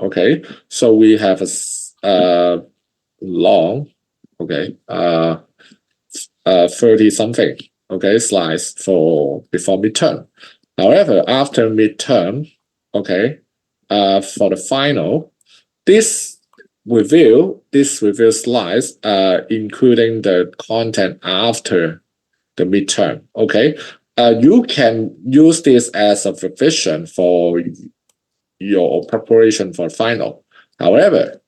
Okay, so we have a long, okay, 30 something, okay, slides for before midterm. However, after midterm, okay, for the final, this review slides, including the content after the midterm. Okay, you can use this as a revision for your preparation for final. However,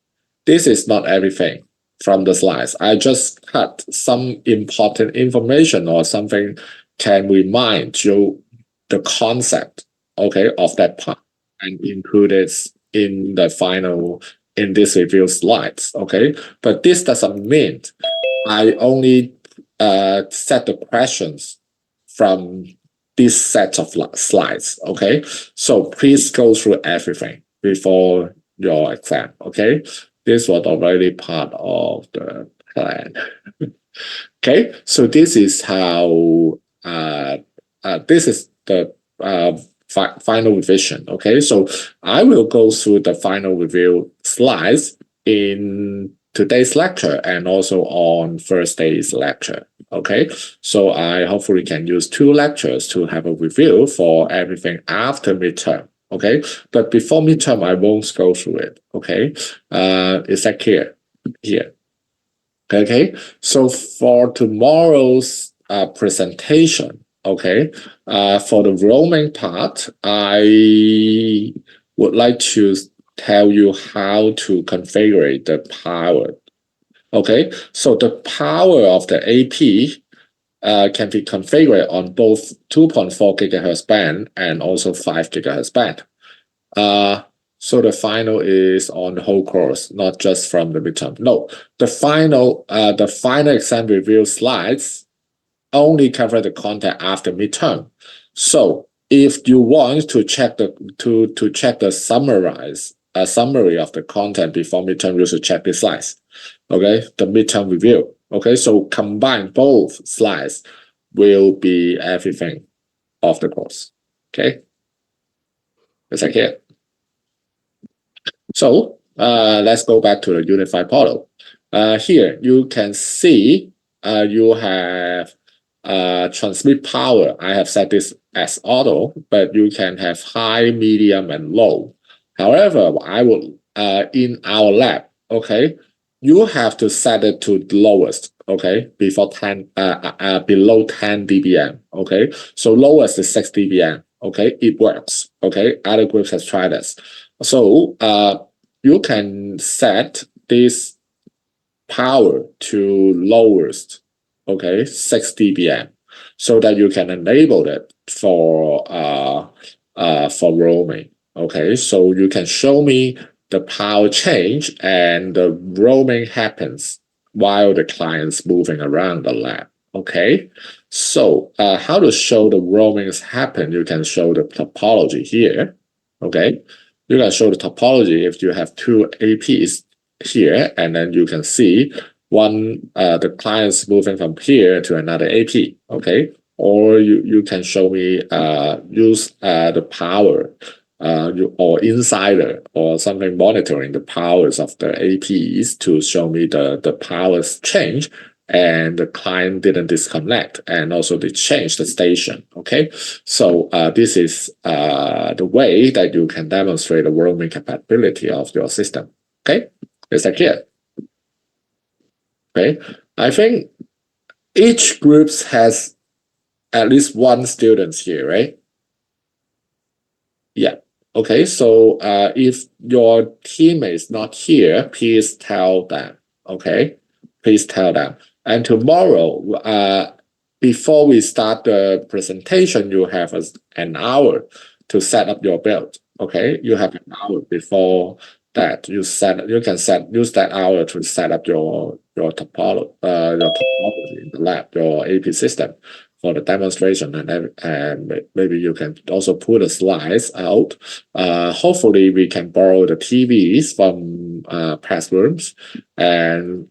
this is not everything from the slides. I just cut some important information or something can remind you the concept, okay, of that part and include it in the final in this review slides, okay. But this doesn't mean I only set the questions from this set of slides, okay. So please go through everything before your exam, okay. This was already part of the plan. Okay, so this is how this is the final revision. Okay, so I will go through the final review slides in today's lecture and also on Thursday's lecture. Okay, so I hopefully can use 2 lectures to have a review for everything after midterm. Okay, but before midterm, I won't go through it. Okay, is that clear? Here. Okay, so for tomorrow's presentation, okay, for the roaming part, I would like to tell you how to configure the power. Okay, so the power of the AP can be configured on both 2.4 gigahertz band and also 5 gigahertz band. So the final is on the whole course, not just from the midterm. No, the final exam review slides only cover the content after midterm. So if you want to check the summary of the content before midterm, you should check the slides. Okay, the midterm review. Okay, so combine both slides will be everything of the course. Okay, is that clear? So let's go back to the unified portal. Here you can see you have transmit power. I have set this as auto, but you can have high, medium, and low. However, I will in our lab, okay, you have to set it to the lowest, okay, below 10 dBm, okay. So lowest is 6 dBm, okay. It works, okay. Other groups has tried this. So you can set this power to lowest, okay, 6 dBm, so that you can enable it for roaming. Okay, so you can show me the power change and the roaming happens while the client's moving around the lab. Okay, so how to show the roamings happen? You can show the topology here. Okay, you can show the topology if you have 2 APs here, and then you can see one the client's moving from here to another AP. Okay, or you can show me use the power or insider or something monitoring the powers of the APs to show me the powers change and the client didn't disconnect and also they changed the station. Okay, so this is the way that you can demonstrate the roaming compatibility of your system. Okay, is that clear? Okay, I think each group has at least 1 student here, right? Yeah. Okay, so if your teammate is not here, please tell them. Okay, please tell them. And tomorrow, before we start the presentation, you have an hour to set up your build. Okay, you have an hour before that. You can use that hour to set up your topology in the lab, your AP system for the demonstration, and maybe you can also put the slides out. Hopefully, we can borrow the TVs from press rooms, and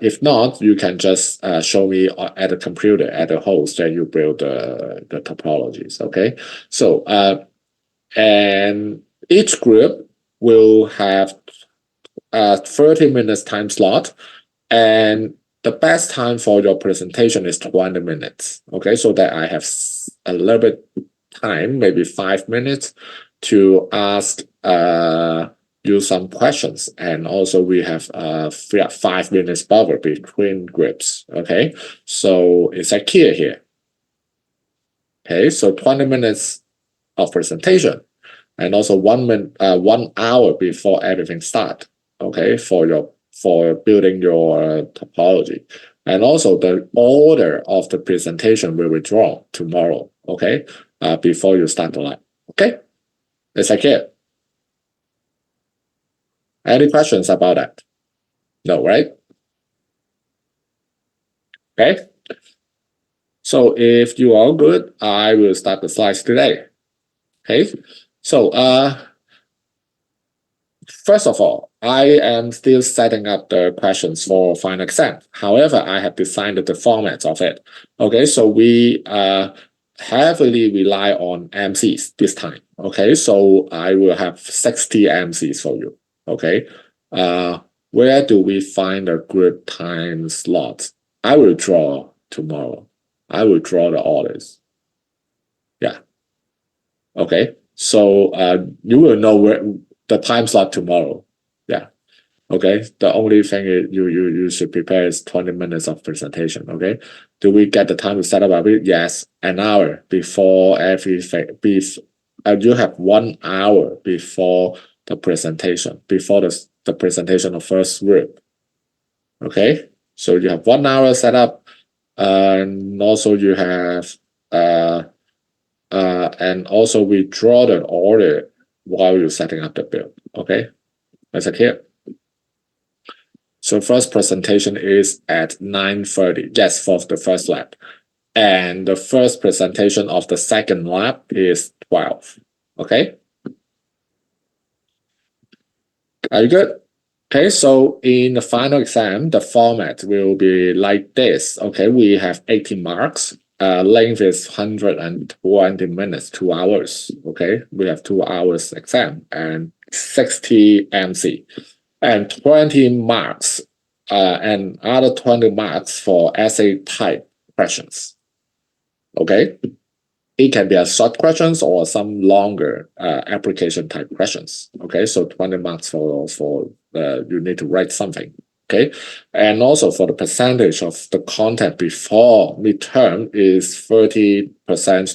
if not, you can just show me at the computer at the host that you build the topologies. Okay, so and each group will have a 30 minutes time slot, and the best time for your presentation is 20 minutes. Okay, so that I have a little bit time, maybe 5 minutes, to ask you some questions, and also we have 5 minutes buffer between groups. Okay, so is that clear here? Okay, so 20 minutes of presentation, and also 1 hour before everything start. Okay, for building your topology, and also the order of the presentation will be drawn tomorrow. Okay, before you start the lab. Okay, is that clear? Any questions about that? No, right? Okay. So if you are good, I will start the slides today. Okay. So first of all, I am still setting up the questions for final exam. However, I have designed the format of it. Okay, so we heavily rely on MCs this time. Okay, so I will have 60 MCs for you. Okay, where do we find a group time slot? I will draw tomorrow. I will draw the orders. Yeah. Okay. So you will know where the time slot tomorrow. Yeah. Okay. The only thing is you should prepare is 20 minutes of presentation. Okay. Do we get the time to set up a bit? Yes. An hour before everything. You have 1 hour before the presentation, before the presentation of first group. Okay. So you have 1 hour set up, and also you have and also we draw the order while you're setting up the build. Okay, that's clear. So first presentation is at 9:30. Yes, for the first lab, and the first presentation of the second lab is 12. Okay, are you good? Okay, so in the final exam, the format will be like this. Okay, we have 80 marks. Length is 120 minutes, 2 hours. Okay, we have 2 hours exam and 60 MC and 20 marks, and other 20 marks for essay type questions. Okay, it can be a short questions or some longer application type questions. Okay, so 20 marks for you need to write something. Okay, and also for the percentage of the content before midterm is 30%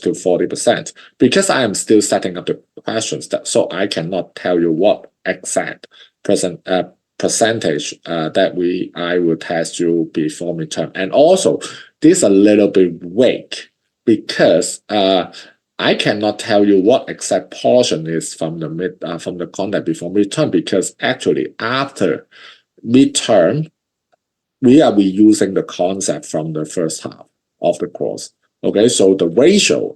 to 40%. Because I am still setting up the questions, so I cannot tell you what exact percentage that I will test you before midterm. And also, this a little bit vague, because I cannot tell you what exact portion is from the content before midterm, because actually after midterm we are reusing the concept from the first half of the course. Okay, so the ratio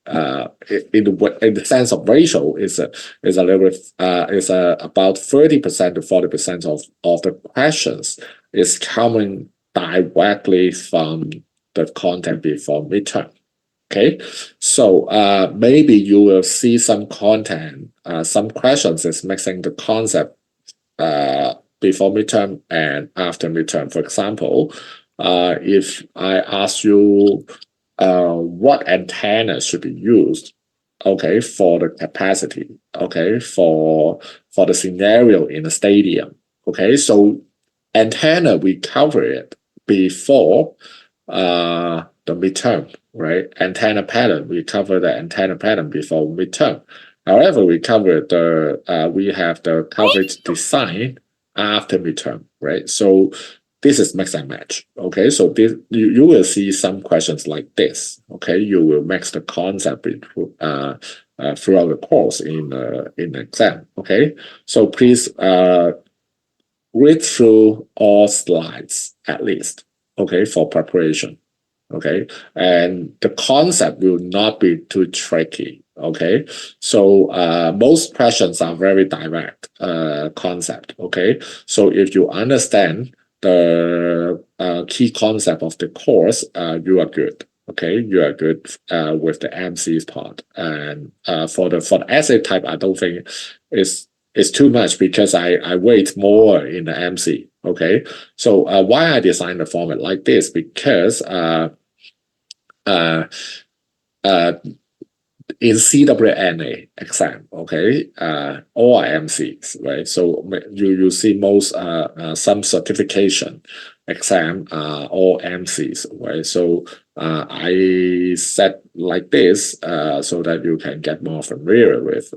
in the sense of ratio is a little bit about 30% to 40% of the questions is coming directly from the content before midterm. Okay, so maybe you will see some content, some questions is mixing the concept before midterm and after midterm. For example, if I ask you what antenna should be used, okay, for the capacity, okay, for the scenario in a stadium, okay, so antenna we cover it before the midterm, right? Antenna pattern, we cover the antenna pattern before midterm. However, we have the coverage design after midterm, right? So this is mix and match. Okay, so you will see some questions like this. Okay, you will mix the concept throughout the course in the exam. Okay, so please read through all slides at least. Okay, for preparation. Okay, and the concept will not be too tricky. Okay, so most questions are very direct concept. Okay, so if you understand the key concept of the course, you are good. Okay, you are good with the MC's part, and for the essay type, I don't think it's is too much because I weight more in the MC. Okay, so why I designed the format like this, because in CWNA exam, okay, all are MCs, right? So you see most some certification exam all MCs, right? So I set like this so that you can get more familiar with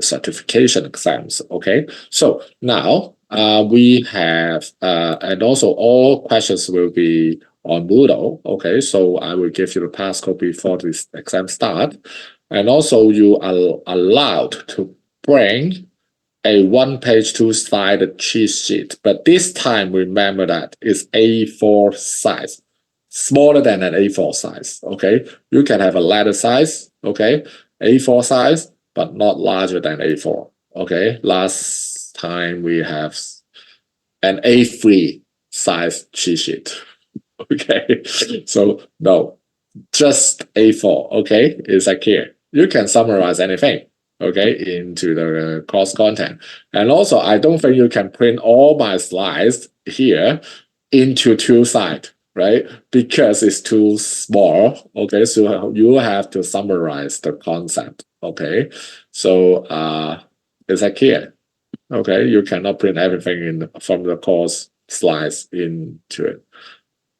certification exams. Okay, so now we have and also all questions will be on Moodle. Okay, so I will give you the passcode before this exam start, and also you are allowed to bring a one-page, two-sided cheat sheet. But this time, remember that it's A4 size, smaller than an A4 size. Okay, you can have a letter size. Okay, A4 size, but not larger than A4. Okay, last time we have an A3 size cheat sheet. Okay, so no, just A4. Okay, is that clear? You can summarize anything, okay, into the course content. And also, I don't think you can print all my slides here into two sides, right? Because it's too small. Okay, so you have to summarize the concept. Okay, so is that clear? Okay, you cannot print everything in from the course slides into it.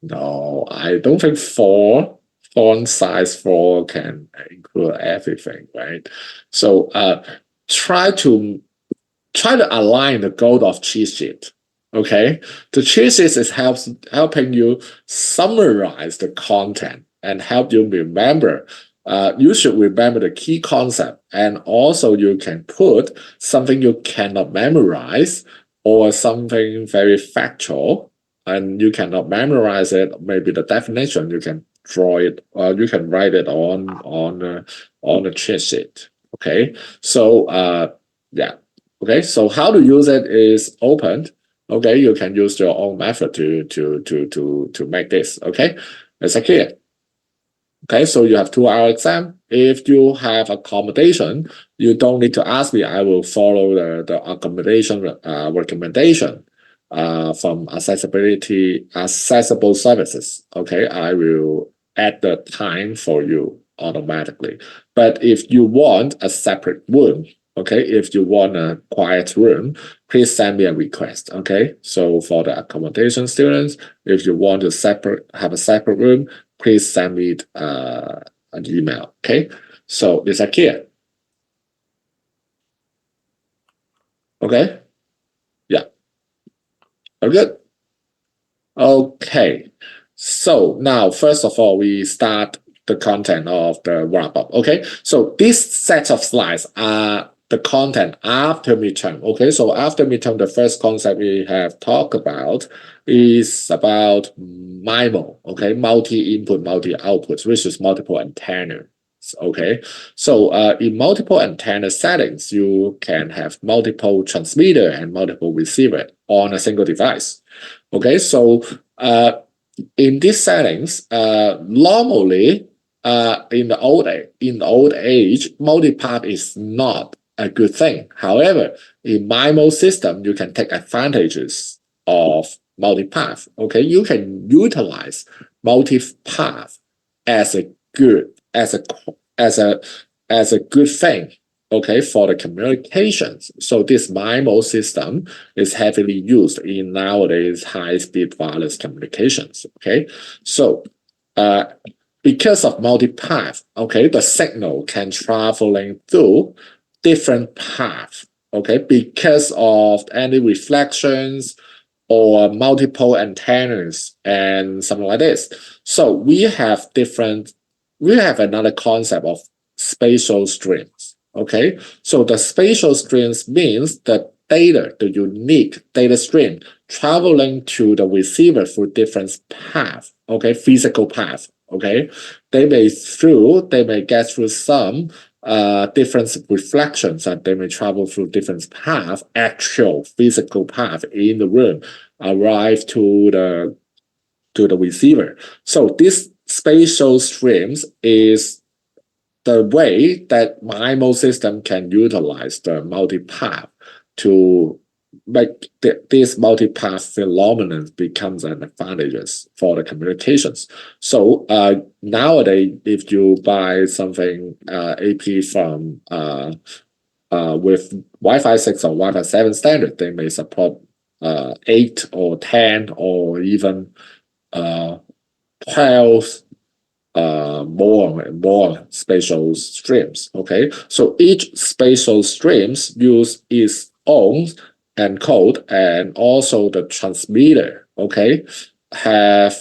No, I don't think font size 4 can include everything, right? So try to align the goal of cheat sheet. Okay, the cheat sheet is helping you summarize the content and help you remember. You should remember the key concept, and also you can put something you cannot memorize or something very factual, and you cannot memorize it. Maybe the definition you can draw it, or you can write it on a cheat sheet. Okay, so yeah. Okay, so how to use it is opened. Okay, you can use your own method to make this. Okay, is that clear? Okay, so you have 2 hour exam. If you have accommodation, you don't need to ask me. I will follow the accommodation recommendation from accessible services. Okay, I will add the time for you automatically. But if you want a separate room, okay, if you want a quiet room, please send me a request. Okay, so for the accommodation students, if you want to have a separate room, please send me an email. Okay, so is that clear? Okay, yeah, very good. Okay, so now first of all, we start the content of the wrap up. Okay, so this set of slides are the content after midterm. Okay, so after midterm, the first concept we have talked about is about MIMO. Okay, multi-input, multi-output, which is multiple antenna. Okay, so in multiple antenna settings, you can have multiple transmitter and multiple receiver on a single device. Okay, so in these settings, normally in the old age, multipath is not a good thing. However, in MIMO system, you can take advantages of multipath. Okay, you can utilize multipath as a good as a good thing. Okay, for the communications. So this MIMO system is heavily used in nowadays high-speed wireless communications. Okay, so because of multipath, okay, the signal can traveling through different paths. Okay, because of any reflections or multiple antennas and something like this. So we have another concept of spatial streams. Okay, so the spatial streams means the unique data stream traveling to the receiver through different paths. Okay, physical path. Okay, they may get through some different reflections, and they may travel through different path, actual physical path in the room, arrive to the receiver. So this spatial streams is the way that MIMO system can utilize the multipath to make this multipath phenomenon becomes an advantages for the communications. So nowadays, if you buy something AP from with Wi-Fi 6 or Wi-Fi 7 standard, they may support 8 or 10 or even 12 more spatial streams. Okay, so each spatial streams use its own encode, and also the transmitter, okay, have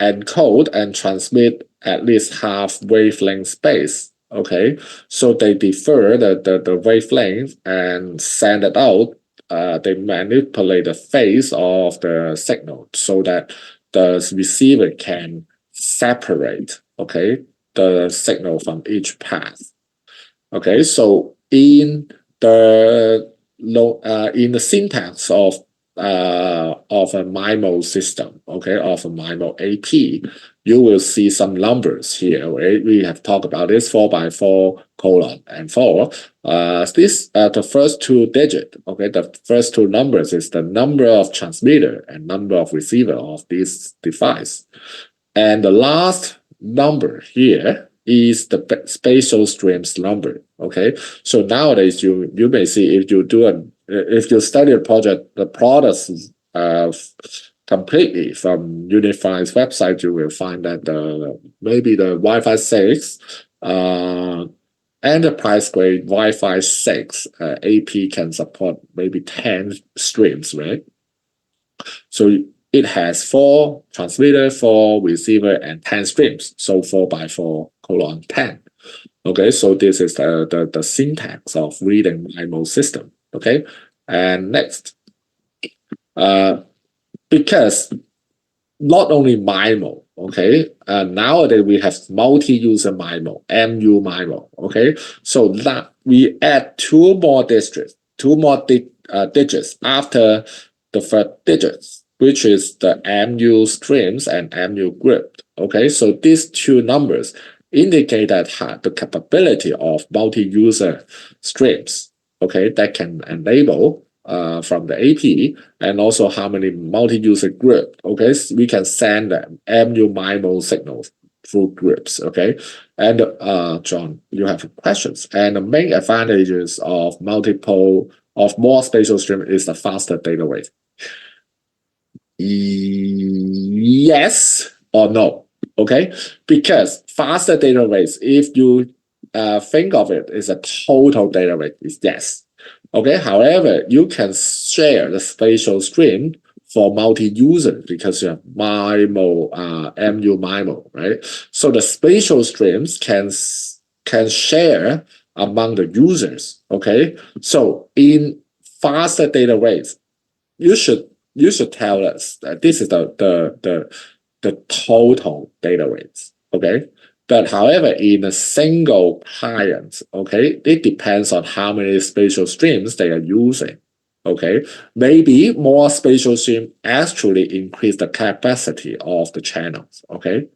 encode and transmit at least half wavelength space. Okay, so they defer the wavelength and send it out. They manipulate the phase of the signal so that the receiver can separate, okay, the signal from each path. Okay, so in the syntax of a MIMO system, okay, of a MIMO AP, you will see some numbers here. Right? We have talked about this 4x4 colon and 4. The first two digits, okay, the first two numbers is the number of transmitter and number of receiver of this device. And the last number here is the spatial streams number. Okay, so nowadays you may see if you study a project, the products completely from Unified's website, you will find that maybe the Wi-Fi 6 enterprise grade Wi-Fi 6 AP can support maybe 10 streams, right? So it has 4 transmitter, 4 receiver, and 10 streams. So 4x4 colon 10. Okay, so this is the syntax of reading MIMO system. Okay, and next, because not only MIMO, okay, nowadays we have multi-user MIMO, MU MIMO. Okay, so that we add 2 more digits after the first digits, which is the MU streams and MU group. Okay, so these 2 numbers indicate that the capability of multi-user streams, okay, that can enable from the AP, and also how many multi-user group. Okay, so we can send MU MIMO signals through groups. Okay, and John, you have questions. And the main advantages of more spatial stream is the faster data rate. Yes or no? Okay, because faster data rates, if you think of it as a total data rate, is yes. Okay, however, you can share the spatial stream for multi-user because you have MIMO, MU MIMO, right? So the spatial streams can share among the users. Okay, so in faster data rates, you should tell us that this is the total data rates. Okay, but however, in a single client, okay, it depends on how many spatial streams they are using. Okay, maybe more spatial stream actually increase the capacity of the channels. Okay,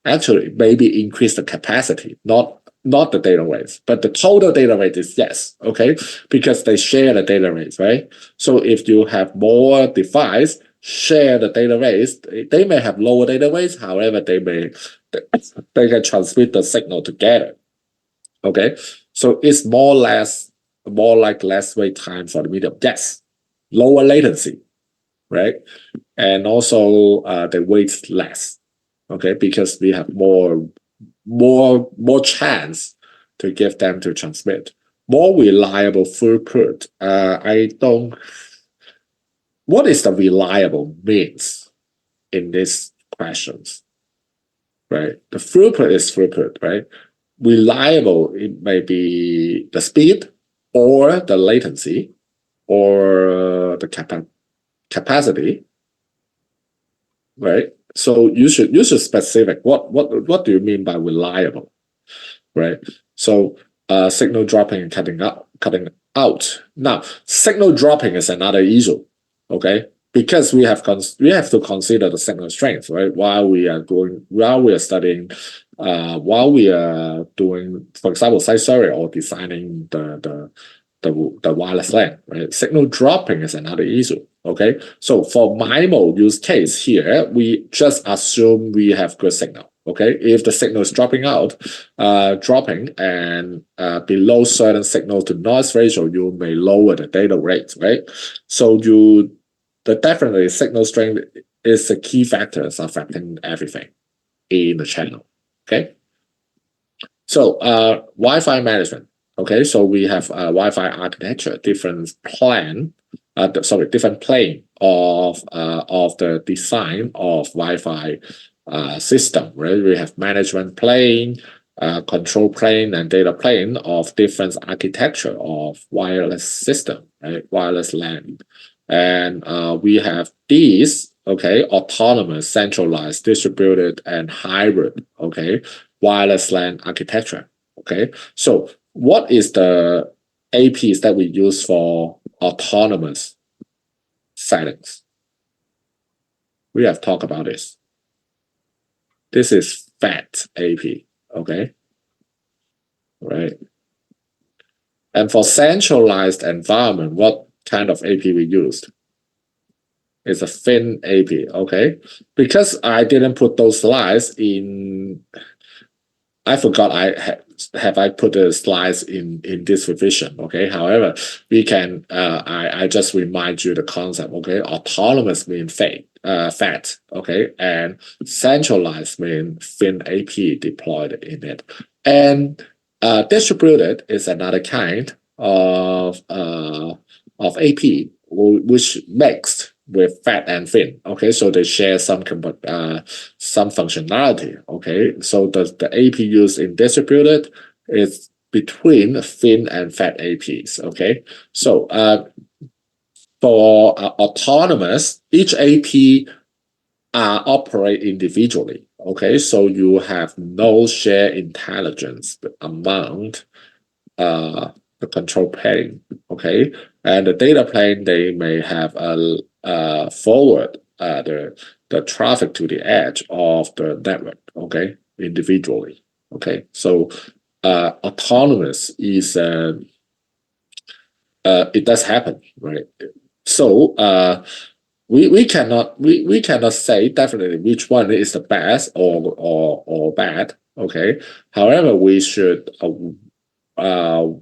actually maybe increase the capacity, not the data rates, but the total data rate is yes. Okay, because they share the data rates, right? So if you have more device share the data rates, they may have lower data rates. However, they can transmit the signal together. Okay, so it's more like less wait time for the medium. Yes, lower latency, right? And also they wait less. Okay, because we have more chance to give them to transmit. More reliable throughput. What is the reliable means in these questions? Right, the throughput is throughput, right? Reliable, it may be the speed or the latency or the capacity, right? So you should specific what do you mean by reliable, right? So signal dropping and cutting out. Now signal dropping is another issue, okay? Because we have to consider the signal strength, right? While we are studying while we are doing, for example, site survey or designing the wireless LAN, right? Signal dropping is another issue. Okay, so for MIMO use case here, we just assume we have good signal. Okay, if the signal is dropping and below certain signal to noise ratio, you may lower the data rate, right? So definitely signal strength is the key factors affecting everything in the channel. Okay, so Wi-Fi management. Okay, so we have Wi-Fi architecture, different plane of the design of Wi-Fi system. Right, we have management plane, control plane, and data plane of different architecture of wireless system, right? Wireless LAN, and we have these. Okay, autonomous, centralized, distributed, and hybrid. Okay, wireless LAN architecture. Okay, so what is the APs that we use for autonomous settings? We have talked about this. This is FAT AP. Okay, right. And for centralized environment, what kind of AP we used? It's a FIN AP. Okay, because I didn't put those slides in. I forgot I put the slides in this revision. Okay, however, we can I just remind you the concept. Okay, autonomous mean fat. Okay, and centralized mean fin AP deployed in it, and distributed is another kind of AP which mixed with fat and fin. Okay, so they share some functionality. Okay, so the AP used in distributed is between fin and fat APs. Okay, so for autonomous, each AP operate individually. Okay, so you have no shared intelligence among the control plane. Okay, and the data plane, they may have forward the traffic to the edge of the network. Okay, individually. Okay, so autonomous is it does happen, right? So we cannot say definitely which one is the best or bad. Okay, however, we should a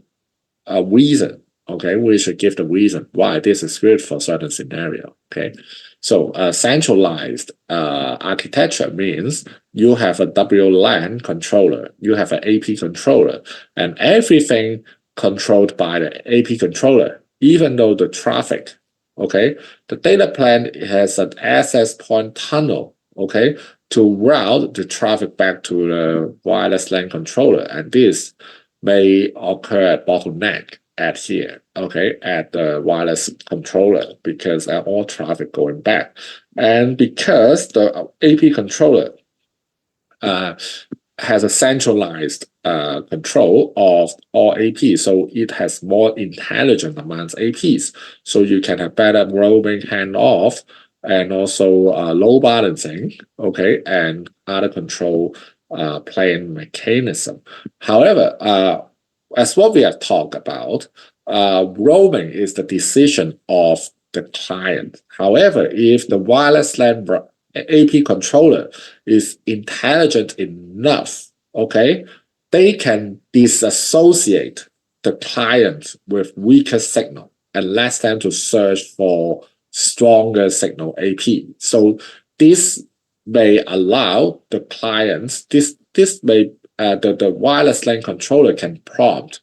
reason. Okay, we should give the reason why this is good for certain scenario. Okay, so centralized architecture means you have a WLAN controller, you have an AP controller, and everything controlled by the AP controller, even though the traffic. Okay, the data plan has an access point tunnel. Okay, to route the traffic back to the wireless LAN controller, and this may occur at bottleneck at here, okay, at the wireless controller because all traffic going back. And because the AP controller has a centralized control of all APs, so it has more intelligence amongst APs. So you can have better roaming handoff and also load balancing, okay, and other control plane mechanism. However, as what we have talked about, roaming is the decision of the client. However, if the wireless LAN AP controller is intelligent enough, okay, they can disassociate the client with weaker signal and let them to search for stronger signal AP. So this may allow the clients, this may the wireless LAN controller can prompt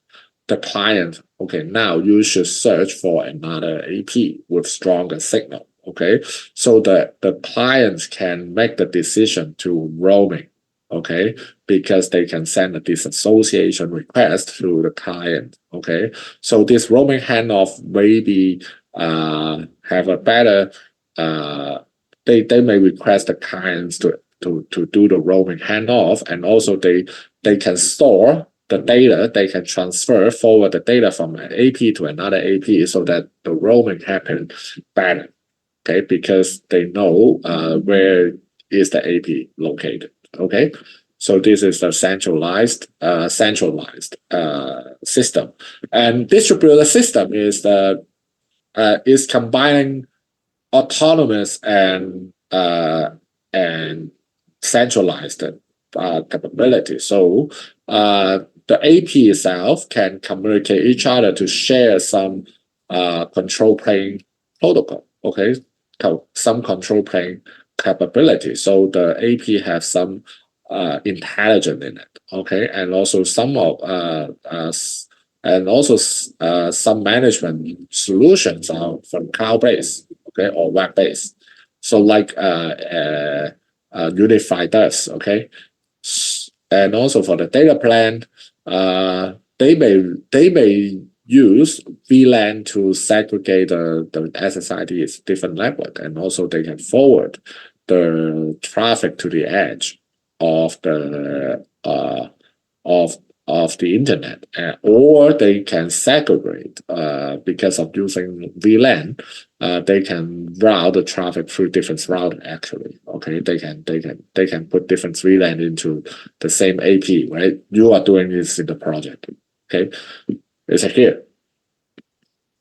the client, okay, now you should search for another AP with stronger signal. Okay, so the clients can make the decision to roaming, okay, because they can send a disassociation request to the client. Okay, so this roaming handoff maybe have a better they may request the clients to do the roaming handoff, and also they can store the data, they can forward the data from an AP to another AP so that the roaming happens better. Okay, because they know where is the AP located. Okay, So this is the centralized system, and distributed system is combining autonomous and centralized capability. So the AP itself can communicate each other to share some control plane protocol. Okay, some control plane capability. So the AP has some intelligence in it. Okay, and also some of some management solutions are from cloud based, okay, or web based. So like Unify does, okay, and also for the data plan, they may use VLAN to segregate the SSIDs different network, and also they can forward the traffic to the edge of the of the internet, or they can segregate because of using VLAN. They can route the traffic through different routes. Actually, okay, they can put different VLAN into the same AP. Right, you are doing this in the project. Okay, it's here.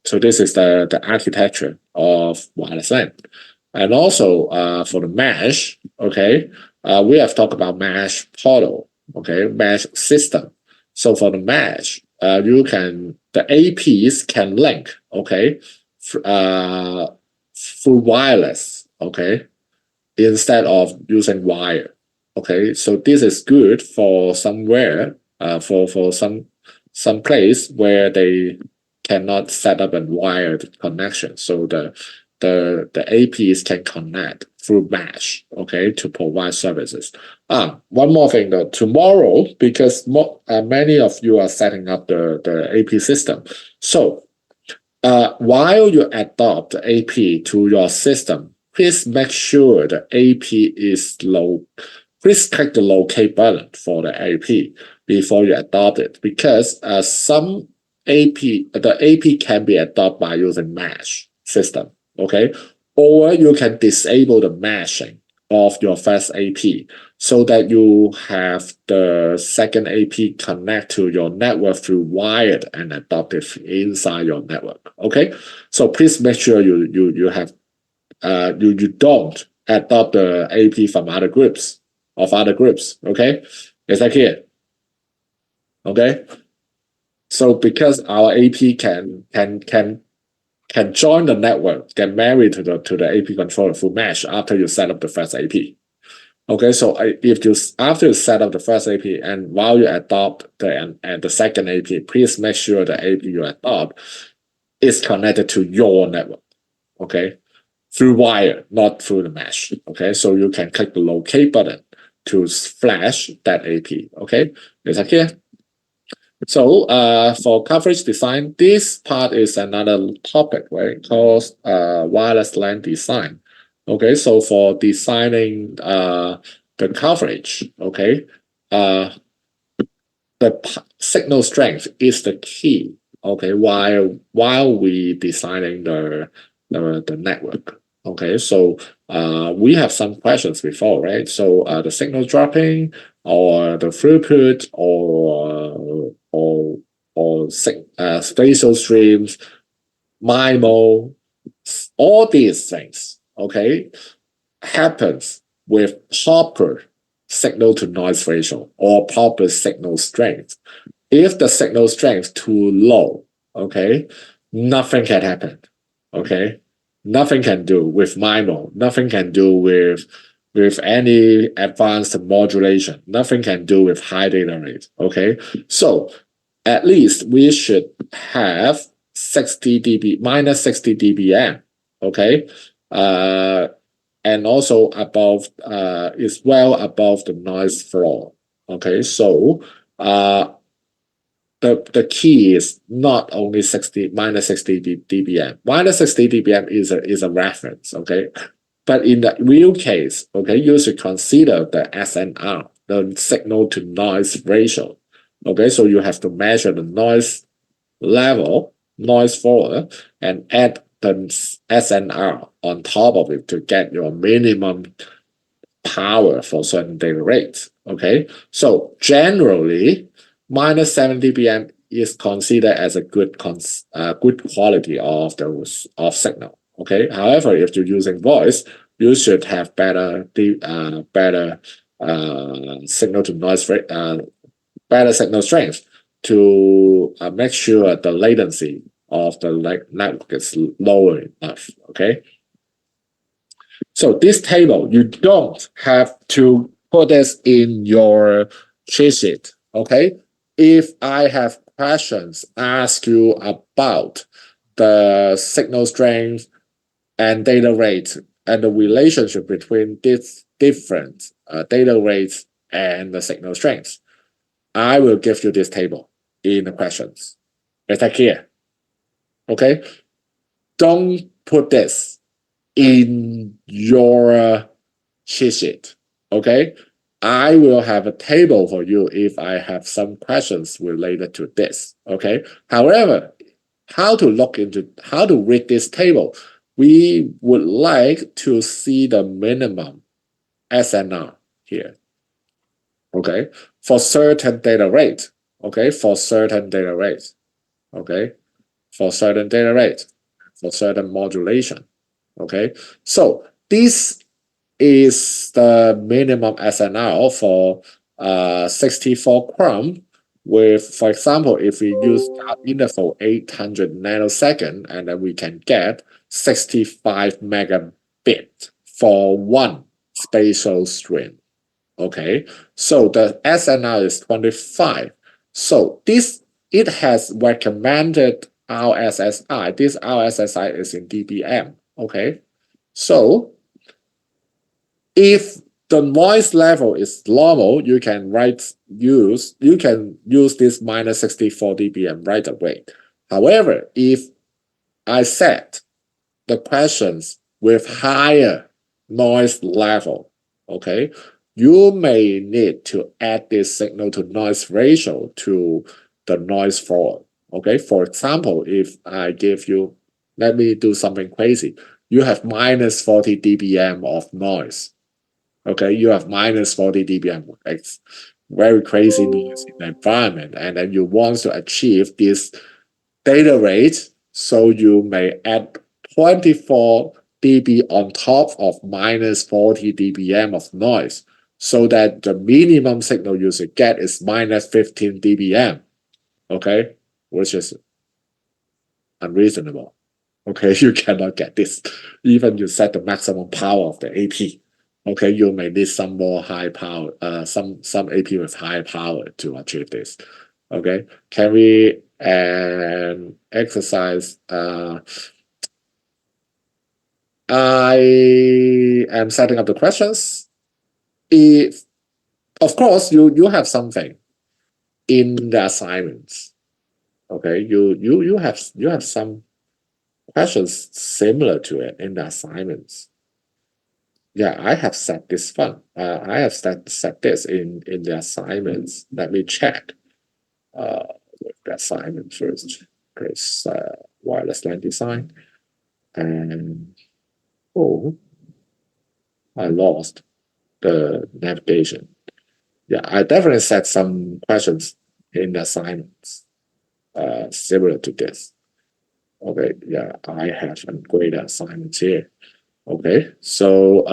So this is the architecture of wireless LAN, and also for the mesh. Okay, we have talked about mesh portal. Okay, mesh system. So for the mesh, the APs can link, okay, through wireless, okay, instead of using wire. Okay, so this is good for somewhere, for some place where they cannot set up a wired connection. So the APs can connect through mesh, okay, to provide services. One more thing though, tomorrow, because many of you are setting up the AP system. So while you adopt the AP to your system, please make sure the AP is low. Please click the locate button for the AP before you adopt it, because the AP can be adopted by using mesh system, okay? Or you can disable the meshing of your first AP so that you have the second AP connect to your network through wired and adopt it inside your network. Okay, so please make sure you have you don't adopt the AP from other groups. Okay, is that clear? Okay, so because our AP can join the network, get married to the AP controller through mesh after you set up the first AP. Okay, so after you set up the first AP and while you adopt the second AP, please make sure the AP you adopt is connected to your network. Okay, through wire, not through the mesh. Okay, so you can click the locate button to flash that AP. Okay, is that clear? So for coverage design, this part is another topic, right? Called wireless LAN design. Okay, so for designing the coverage, okay, the signal strength is the key. Okay, while we designing the network. Okay, so we have some questions before, right? So the signal dropping or the throughput or spatial streams, MIMO, all these things, okay, happens with proper signal to noise ratio or proper signal strength. If the signal strength too low, okay, nothing can happen. Okay, nothing can do with MIMO. Nothing can do with any advanced modulation. Nothing can do with high data rate. Okay, so at least we should have 60 dB minus 60 dBm. Okay, and also above is well above the noise floor. Okay, so the key is not only 60 minus 60 dBm. Minus 60 dBm is a reference, okay? But in the real case, okay, you should consider the SNR, the signal to noise ratio. Okay, so you have to measure the noise level, noise floor, and add the SNR on top of it to get your minimum power for certain data rates. Okay, so generally, minus 7 dBm is considered as a good good quality of those of signal. Okay, however, if you're using voice, you should have better signal to noise rate, better signal strength to make sure the latency of the network is lower enough. Okay. So this table, you don't have to put this in your cheat sheet. Okay. If I have questions, ask you about the signal strength and data rate and the relationship between these different data rates and the signal strength, I will give you this table in the questions. Is that clear? Okay. Don't put this in your cheat sheet. Okay. I will have a table for you if I have some questions related to this. Okay. However, how to read this table? We would like to see the minimum SNR here. Okay. For certain data rate. Okay. For certain data rate. Okay. For certain data rate. For certain modulation. Okay. So this is the minimum SNR for 64 Chrome with, for example, if we use that interval 800 nanosecond, and then we can get 65 megabit for one spatial stream. Okay, so the SNR is 25. So this, it has recommended RSSI. This RSSI is in dBm. Okay, so if the noise level is normal, you can use this minus 64 dBm right away. However, if I set the questions with higher noise level, okay, you may need to add this signal to noise ratio to the noise floor. Okay, for example, if I give you, let me do something crazy. You have minus 40 dBm of noise. Okay, you have minus 40 dBm. It's very crazy noise in the environment, and then you want to achieve this data rate, so you may add 24 dB on top of minus 40 dBm of noise, so that the minimum signal you should get is minus 15 dBm. Okay, which is unreasonable. Okay, you cannot get this. Even you set the maximum power of the AP. Okay, you may need some more high power, some AP with high power to achieve this. Okay, can we exercise? I am setting up the questions. If, of course, you have something in the assignments. Okay, you have some questions similar to it in the assignments. Yeah, I have set this one. I have set this in the assignments. Let me check with the assignment first. It's wireless LAN design. And oh, I lost the navigation. Yeah, I definitely set some questions in the assignments similar to this. Okay, yeah, I have a great assignments here. Okay, so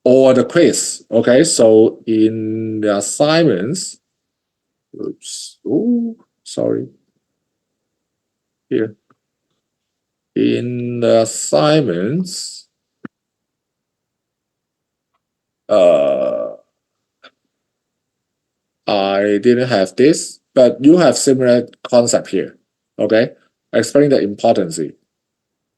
or the quiz. Okay, so in the assignments, oops, oh, sorry. Here. In the assignments, I didn't have this, but you have similar concept here. Okay, explain the importance.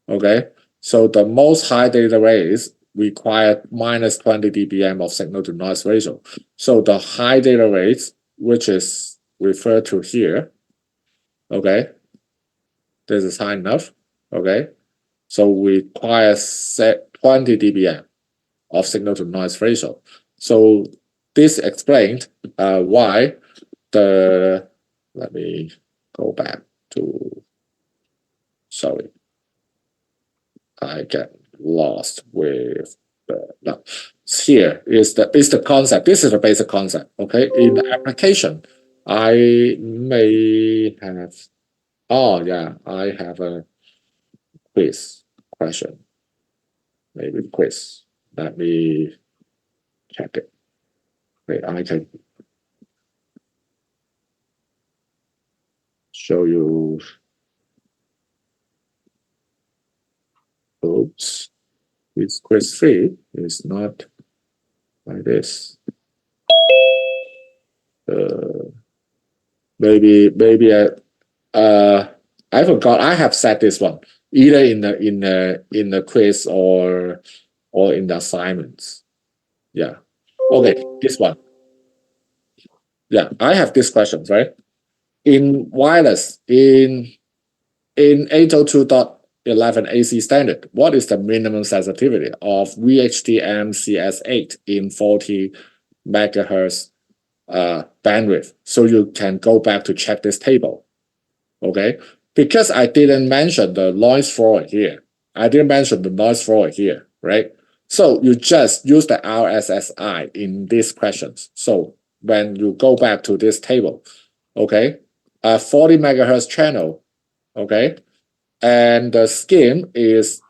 Okay, so the most high data rates require minus 20 dBm of signal to noise ratio. So the high data rates, which is referred to here, okay, this is high enough. Okay, so we require 20 dBm of signal to noise ratio. So this explained why the, let me go back to, sorry, I get lost with Now, here is the concept. This is the basic concept. Okay, in the application, I may have. Oh yeah, I have a quiz question. Maybe quiz. Let me check it. Wait, I can show you. Oops. With quiz 3 is not like this. Maybe I forgot. I have set this one either in the quiz or in the assignments. Yeah. Okay, this one. Yeah, I have these questions, right? In wireless, in 802.11 AC standard, what is the minimum sensitivity of VHT-MCS8 in 40 megahertz bandwidth? So you can go back to check this table. Okay, because I didn't mention the noise floor here. I didn't mention the noise floor here, right? So you just use the RSSI in these questions. So when you go back to this table, okay, a 40 megahertz channel, okay, and the scheme is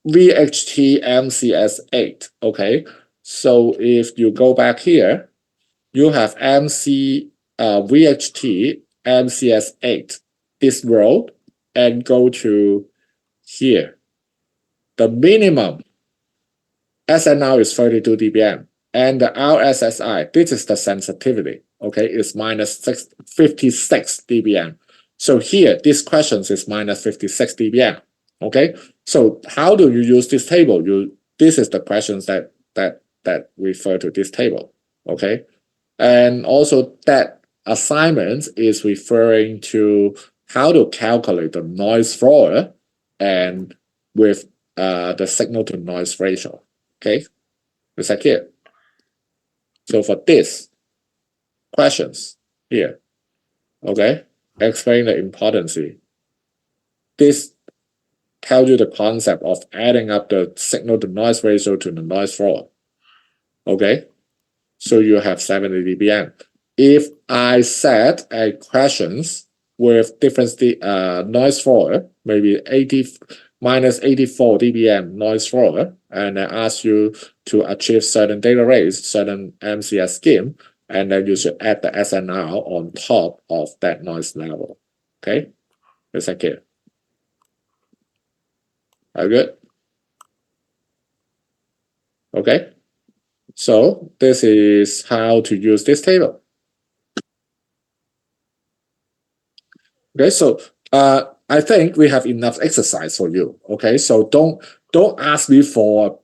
VHT MCS8, okay. So if you go back here, you have VHT MCS8 this row and go to here. The minimum SNR is 32 dBm and the RSSI, this is the sensitivity, okay, is minus 56 dBm. So here, this question is minus 56 dBm, okay? So how do you use this table? This is the questions that refer to this table, okay? And also that assignment is referring to how to calculate the noise floor and with the signal to noise ratio. Okay, is that clear? So for this questions here, okay, explain the importance. This tells you the concept of adding up the signal to noise ratio to the noise floor. Okay, so you have 70 dBm. If I set a questions with different noise floor, maybe minus 84 dBm noise floor, and I ask you to achieve certain data rates, certain MCS scheme, and then you should add the SNR on top of that noise level. Okay, is that clear? Are you good? Okay, so this is how to use this table. Okay, so I think we have enough exercise for you. Okay, so don't ask me for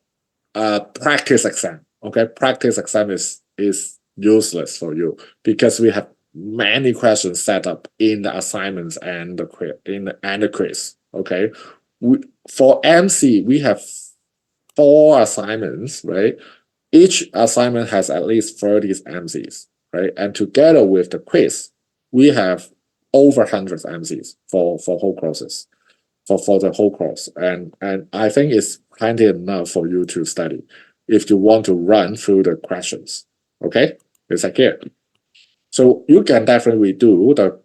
a practice exam. Okay, practice exam is useless for you because we have many questions set up in the assignments and the quiz. Okay, for MC we have 4 assignments, right? Each assignment has at least 30 MCs, right? And together with the quiz, we have over 100 MCs for whole courses, for the whole course. And I think it's plenty enough for you to study if you want to run through the questions. Okay? Is that clear? So you can definitely do the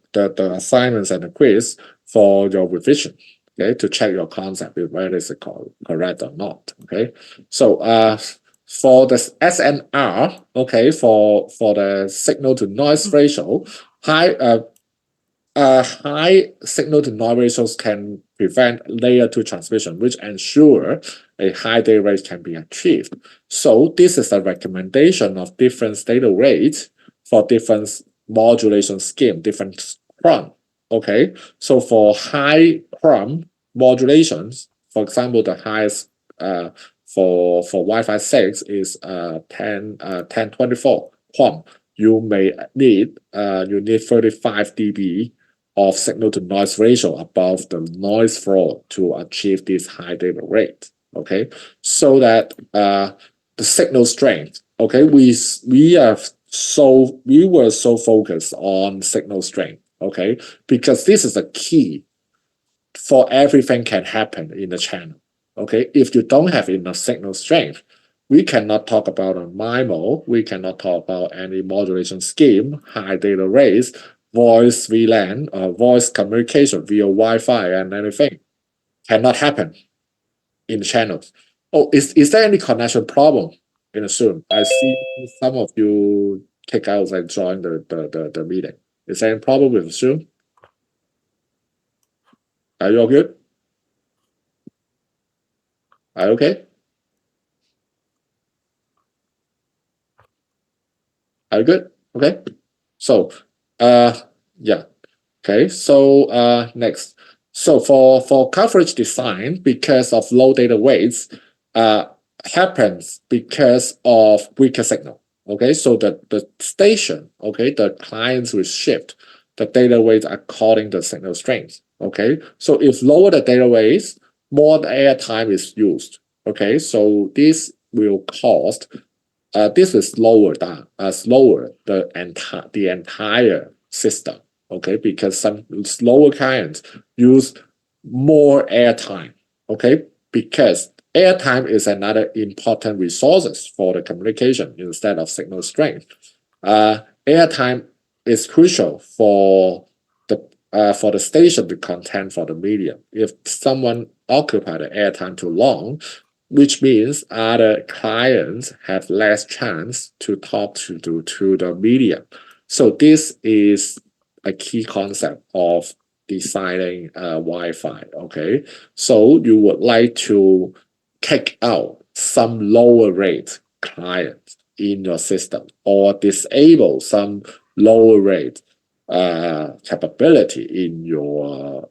assignments and the quiz for your revision, okay, to check your concept whether it's correct or not. Okay. So for the SNR, okay, for the signal to noise ratio, high signal to noise ratios can prevent layer 2 transmission, which ensure a high data rate can be achieved. So this is a recommendation of different data rates for different modulation scheme, different QROM. Okay, so for high QROM modulations, for example, the highest for Wi-Fi 6 is 1024 QROM. You may need 35 dB of signal to noise ratio above the noise floor to achieve this high data rate. Okay, so that the signal strength. Okay, we were so focused on signal strength. Okay, because this is a key for everything can happen in the channel. Okay, if you don't have enough signal strength, we cannot talk about a MIMO, we cannot talk about any modulation scheme, high data rates, voice VLAN, voice communication via Wi-Fi and anything. Cannot happen in channels. Oh, is there any connection problem in the Zoom? I see some of you kick out and join the meeting. Is there any problem with Zoom? Are you all good? Are you okay? Are you good? Okay. So, yeah. Okay. So, next. So for coverage design, because of low data weights, happens because of weaker signal. Okay. So the station, okay, the clients will shift the data weight according to the signal strength. Okay. So if lower the data weights, more airtime is used. Okay. So this will cost this is slower the entire system. Okay, because some slower clients use more airtime. Okay, because airtime is another important resources for the communication instead of signal strength. Airtime is crucial for the station to contend for the medium. If someone occupy the airtime too long, which means other clients have less chance to talk to the medium. So this is a key concept of designing Wi-Fi. Okay, so you would like to kick out some lower rate clients in your system or disable some lower rate capability in your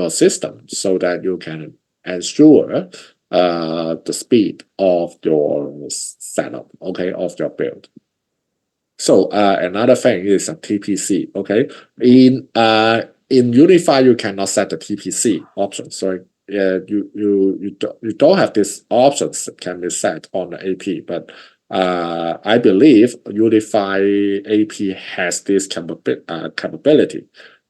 system so that you can ensure the speed of your setup, okay, of your build. So another thing is a TPC, okay. In UniFi, you cannot set the TPC option. So you don't have these options that can be set on the AP, but I believe UniFi AP has this capability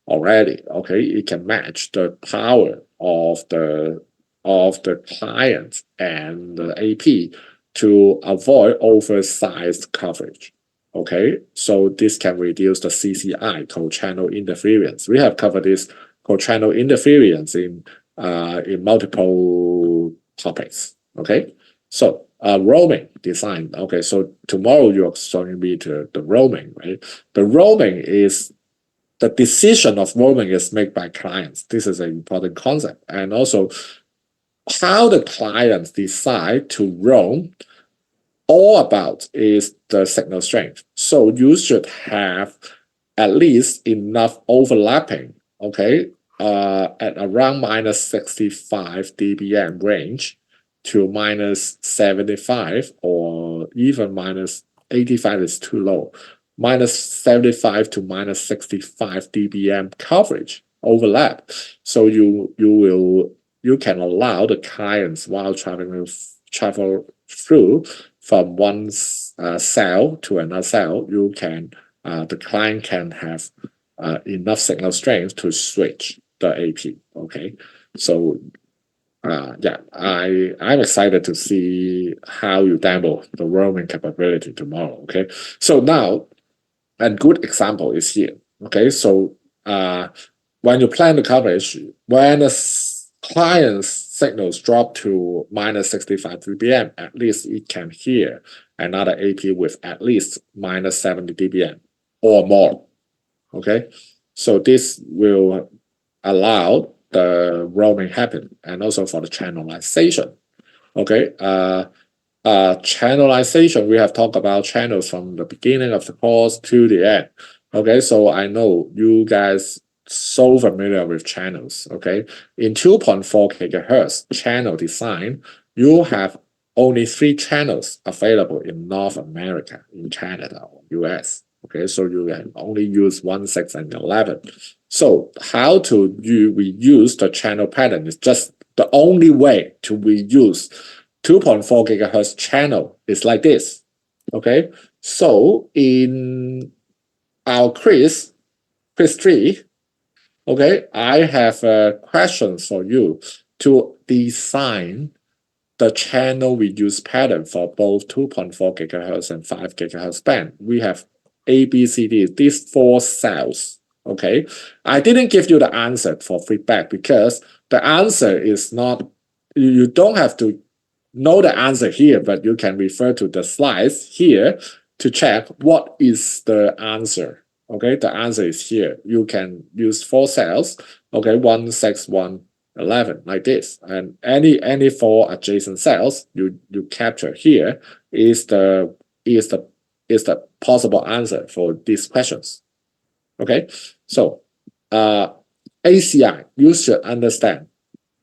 already. Okay, it can match the power of the client and the AP to avoid oversized coverage. Okay, so this can reduce the CCI, co-channel interference. We have covered this co-channel interference in multiple topics. Okay, so roaming design. Okay, so tomorrow you're showing me the roaming, right? The roaming is the decision of roaming is made by clients. This is an important concept, and also how the clients decide to roam all about is the signal strength. So you should have at least enough overlapping, okay, at around minus 65 dBm range to minus 75 or even minus 85 is too low. Minus 75 to minus 65 dBm coverage overlap. So you can allow the clients while travel through from one cell to another cell, the client can have enough signal strength to switch the AP. Okay, so yeah, I'm excited to see how you demo the roaming capability tomorrow. Okay, so now a good example is here. Okay, so when you plan the coverage, when the client's signals drop to minus 65 dBm, at least it can hear another AP with at least minus 70 dBm or more. Okay, so this will allow the roaming happen and also for the channelization. Okay, channelization, we have talked about channels from the beginning of the course to the end. Okay, so I know you guys so familiar with channels. Okay, in 2.4 gigahertz channel design, you have only 3 channels available in North America, in Canada or US. Okay, so you can only use 1, 6, and 11. So how to reuse the channel pattern is just the only way to reuse 2.4 gigahertz channel is like this. Okay, so in our quiz 3, okay, I have a question for you to design the channel reuse pattern for both 2.4 gigahertz and 5 gigahertz band. We have A, B, C, D, these 4 cells. Okay, I didn't give you the answer for feedback because the answer is not, you don't have to know the answer here, but you can refer to the slides here to check what is the answer. Okay, the answer is here. You can use 4 cells. Okay, 1, 6, 1, 11 like this, and any 4 adjacent cells you capture here is the possible answer for these questions. Okay, so ACI, you should understand.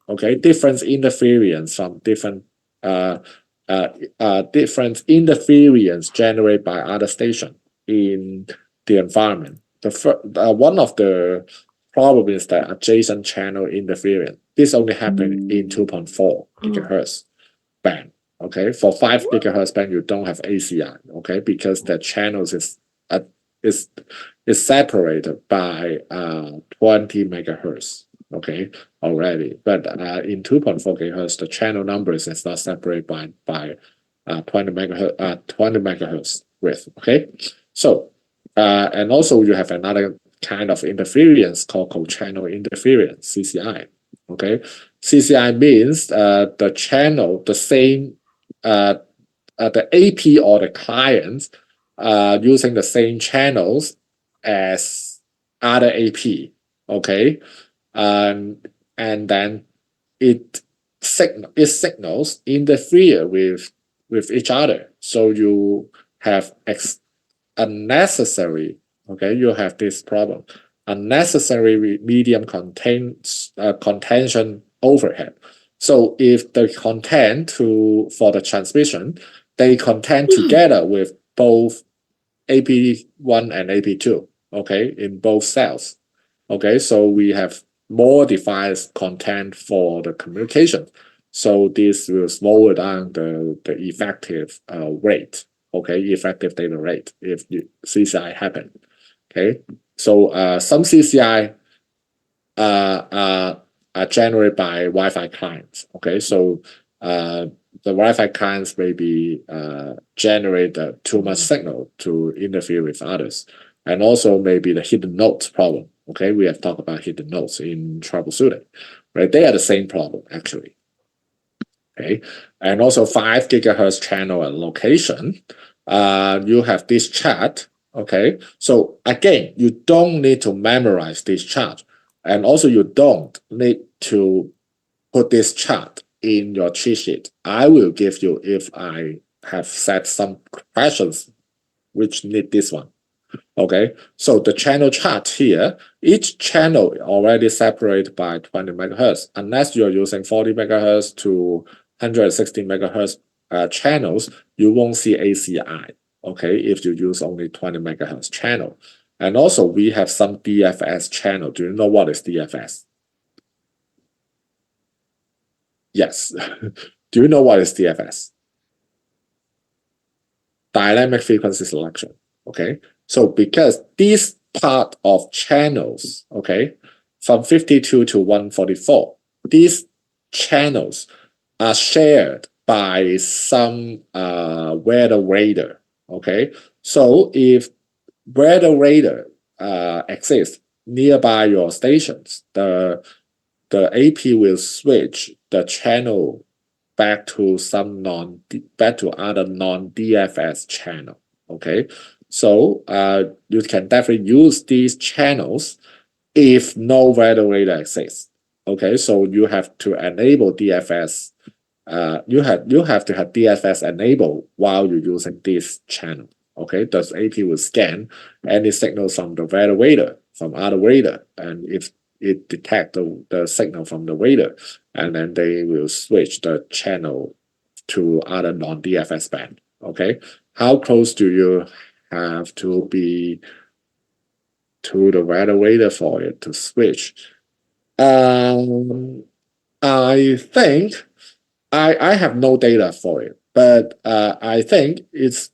Okay, different interference from different different interference generated by other station in the environment. One of the problem is the adjacent channel interference. This only happens in 2.4 gigahertz band. Okay, for 5 gigahertz band, you don't have ACI. Okay, because the channels is separated by 20 megahertz. Okay, already, but in 2.4 gigahertz, the channel numbers is not separated by 20 megahertz width. Okay, so and also you have another kind of interference called co-channel interference, CCI. Okay, CCI means the channel, the same, the AP or the clients using the same channels as other AP. Okay, and then it signals interfere with each other. So you have unnecessary. Okay, you have this problem. Unnecessary medium contention overhead. So if the content for the transmission, they contend together with both AP1 and AP2. Okay, in both cells. Okay, so we have more device content for the communication. So this will slow down the effective rate. Okay, effective data rate if CCI happen. Okay, so some CCI are generated by Wi-Fi clients. Okay, so the Wi-Fi clients maybe generate too much signal to interfere with others, and also maybe the hidden nodes problem. Okay, we have talked about hidden nodes in troubleshooting, right? They are the same problem actually. Okay, and also 5 gigahertz channel and location. You have this chart. Okay, so again, you don't need to memorize this chart, and also you don't need to put this chart in your cheat sheet. I will give you if I have set some questions which need this one. Okay, so the channel chart here, each channel already separated by 20 megahertz. Unless you're using 40 megahertz to 160 megahertz channels, you won't see ACI. Okay, if you use only 20 megahertz channel. And also we have some DFS channel. Do you know what is DFS? Yes. Do you know what is DFS? Dynamic frequency selection. Okay, so because this part of channels, okay, from 52 to 144, these channels are shared by some weather radar. Okay, so if weather radar exists nearby your stations, the AP will switch the channel back to other non-DFS channel. Okay, so you can definitely use these channels if no weather radar exists. Okay, so you have to enable DFS. You have to have DFS enabled while you're using this channel. Okay, the AP will scan any signals from the weather radar, from other radar, and if it detect the signal from the radar, and then they will switch the channel to other non-DFS band. Okay, how close do you have to be to the weather radar for it to switch? I think I have no data for it, but I think it's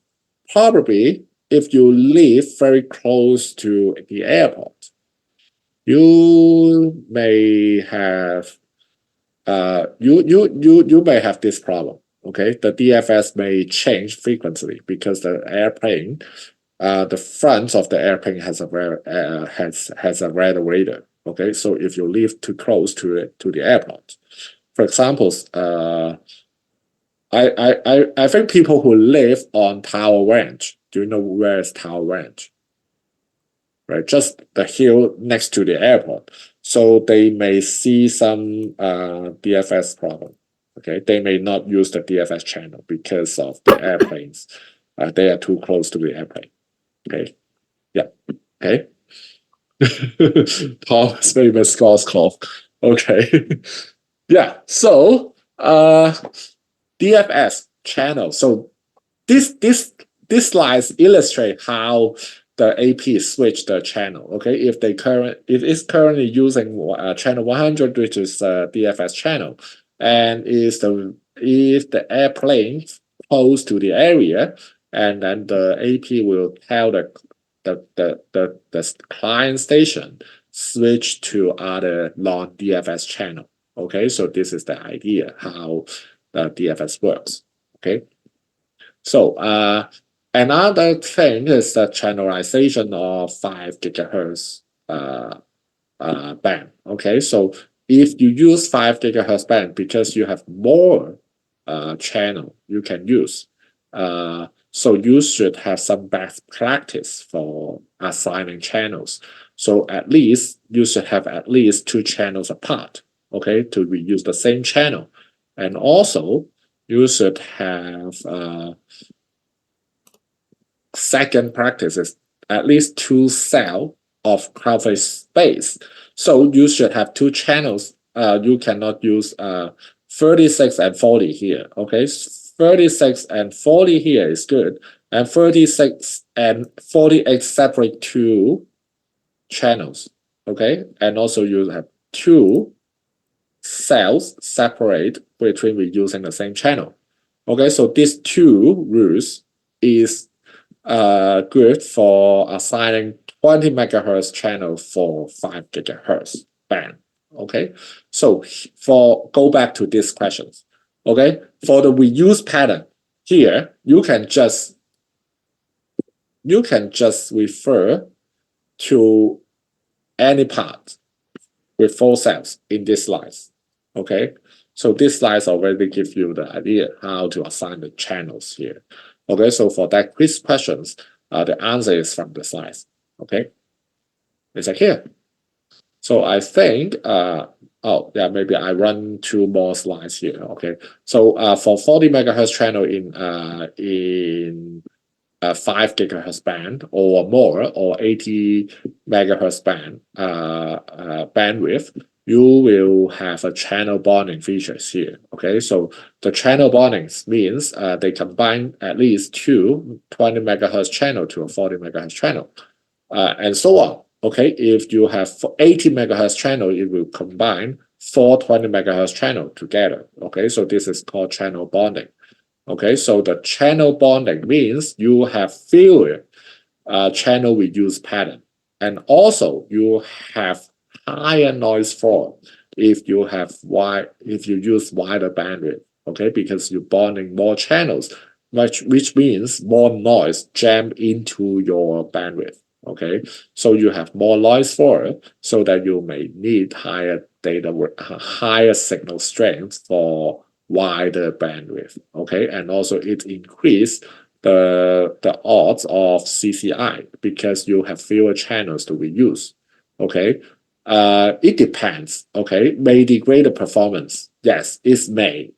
probably if you live very close to the airport, you may have you may have this problem. Okay, the DFS may change frequently because the airplane, the front of the airplane has a radar. Okay, so if you live too close to the airport, for example, I think people who live on Tower Ranch. Do you know where is Tower Ranch? Right, just the hill next to the airport. So they may see some DFS problem. Okay, they may not use the DFS channel because of the airplanes. They are too close to the airplane. Okay, yeah, okay. Thomas famous scores cloth. Okay, yeah. So DFS channel. So this slides illustrate how the AP switch the channel. Okay, if it is currently using channel 100, which is DFS channel, and if the airplane close to the area, and then the AP will tell the client station switch to other non-DFS channel. Okay, so this is the idea how the DFS works. Okay, so another thing is the channelization of 5 gigahertz band. Okay, so if you use 5 gigahertz band because you have more channel you can use, so you should have some best practice for assigning channels. So at least you should have at least 2 channels apart. Okay, to reuse the same channel, and also you should have second practice is at least 2 cell of coverage space. So you should have 2 channels. You cannot use 36 and 40 here. Okay, 36 and 40 here is good, and 36 and 48 separate 2 channels. Okay, and also you have 2 cells separate between reusing the same channel. Okay, so these 2 rules is good for assigning 20 megahertz channel for 5 gigahertz band. Okay, so go back to these questions. Okay, for the reuse pattern here, you can just refer to any part with 4 cells in this slides. Okay, so this slides already give you the idea how to assign the channels here. Okay, so for that quiz questions, the answer is from the slides. Okay, is it here? So I think, oh yeah, maybe I run 2 more slides here. Okay, so for 40 megahertz channel in 5 gigahertz band or more, or 80 megahertz band bandwidth, you will have a channel bonding features here. Okay, so the channel bondings means they combine at least 2 20 megahertz channel to a 40 megahertz channel, and so on. Okay, if you have 80 megahertz channel, it will combine 4 20 megahertz channel together. Okay, so this is called channel bonding. Okay, so the channel bonding means you have fewer channel reuse pattern, and also you have higher noise floor if you use wider bandwidth. Okay, because you're bonding more channels, which means more noise jam into your bandwidth. Okay, so you have more noise floor, so that you may need higher signal strength for wider bandwidth. Okay, and also it increase the odds of CCI because you have fewer channels to reuse. Okay, it depends. Okay, may degrade the performance. Yes, it may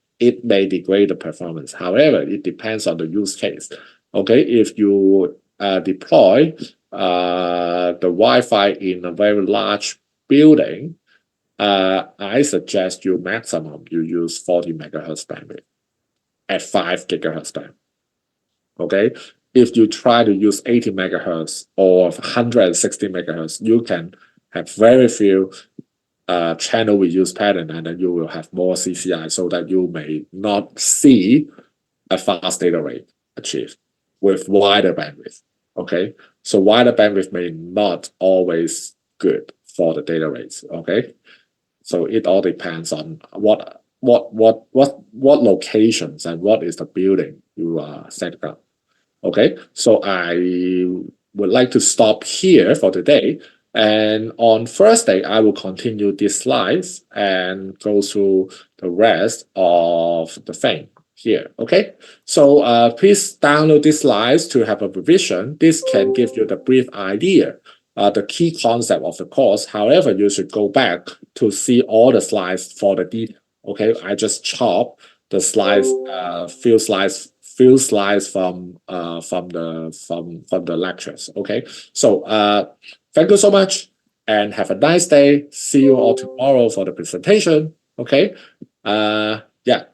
degrade the performance. However, it depends on the use case. Okay, if you deploy the Wi-Fi in a very large building, I suggest you maximum you use 40 megahertz bandwidth at 5 gigahertz band. Okay, if you try to use 80 megahertz or 160 megahertz, you can have very few channel reuse pattern, and then you will have more CCI, so that you may not see a fast data rate achieved with wider bandwidth. Okay, so wider bandwidth may not always good for the data rates. Okay, so it all depends on what what locations and what is the building you are setting up. Okay, so I would like to stop here for today. And on Thursday, I will continue these slides and go through the rest of the thing here. Okay, so please download these slides to have a revision. This can give you the brief idea, the key concept of the course. However, you should go back to see all the slides for the detail. Okay, I just chop the slides, few slides from the lectures. Okay, so thank you so much and have a nice day. See you all tomorrow for the presentation. Okay, yeah.